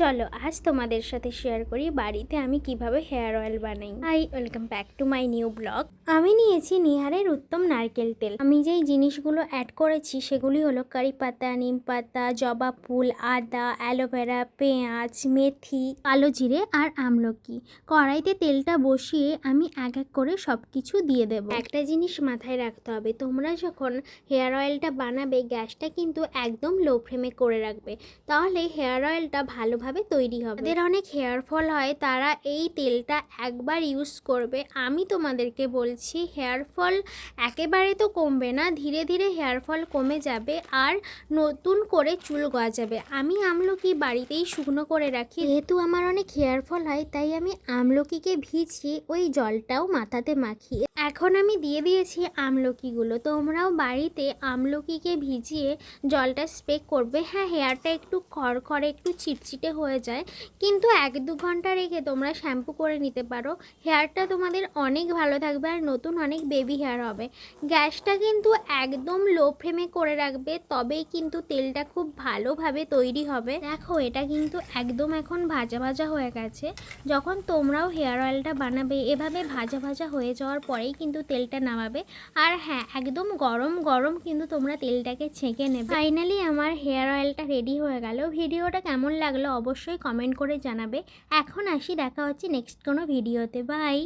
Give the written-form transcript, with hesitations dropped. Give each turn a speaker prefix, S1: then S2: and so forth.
S1: চলো আজ তোমাদের সাথে শেয়ার করি বাড়িতে আমি কিভাবে হেয়ার অয়েল বানাই। Welcome back to my new blog. আমি নিয়েছি নিহারের উত্তম নারকেল তেল। আমি যেই জিনিসগুলো অ্যাড করেছি সেগুলি হলো কারি পাতা, নিম পাতা, জবা ফুল, আদা, অ্যালোভেরা, পেঁয়াজ, মেথি, কালো জিরে আর আমলকি। কড়াইতে তেলটা বসিয়ে আমি এক এক করে সব কিছু দিয়ে দেব। একটা জিনিস মাথায় রাখতে হবে, তোমরা যখন হেয়ার অয়েলটা বানাবে গ্যাসটা কিন্তু একদম লো ফ্লেমে করে রাখবে, তাহলে হেয়ার অয়েলটা ভালোভাবে তৈরি হবে। যাদের অনেক হেয়ার ফল হয় তারা এই তেলটা একবার ইউজ করবে। আমি তোমাদেরকে বলছি হেয়ার ফল একেবারে তো কমবে না, ধীরে ধীরে হেয়ার ফল কমে যাবে আর নতুন করে চুল গজাবে। আমি আমলকি বাড়িতেই শুকনো করে রাখি, যেহেতু আমার অনেক হেয়ার ফল হয় তাই আমি আমলকিকে ভিজিয়ে ওই জলটাও মাথাতে মাখিয়ে এখন আমি দিয়ে দিয়েছি আমলকিগুলো। তোমরাও বাড়িতে আমলকিকে ভিজিয়ে জলটা স্প্রে করবে। হ্যাঁ, হেয়ারটা একটু খড়খড়ে একটু চিটচিটে হয়ে যায়, কিন্তু 1-2 ঘন্টা রেখে তোমরা শ্যাম্পু করে নিতে পারো। হেয়ারটা তোমাদের অনেক ভালো থাকবে আর নতুন অনেক বেবি হেয়ার হবে। গ্যাসটা কিন্তু একদম লো ফ্লেমে করে রাখবে, তবেই কিন্তু তেলটা খুব ভালোভাবে তৈরি হবে। দেখো এটা কিন্তু একদম এখন ভাজা ভাজা হয়ে গেছে। যখন তোমরাও হেয়ার অয়েলটা বানাবে এভাবে ভাজা ভাজা হয়ে যাওয়ার পরেই কিন্তু তেলটা নামাবে। আর হ্যাঁ, একদম গরম গরম কিন্তু তোমরা তেলটাকে ছেঁকে নেবে। ফাইনালি আমার হেয়ার অয়েলটা রেডি হয়ে গেল। ভিডিওটা কেমন লাগলো অবশ্যই কমেন্ট করে জানাবে। এখন আসি, দেখা হচ্ছে নেক্সট কোনো ভিডিওতে। বাই।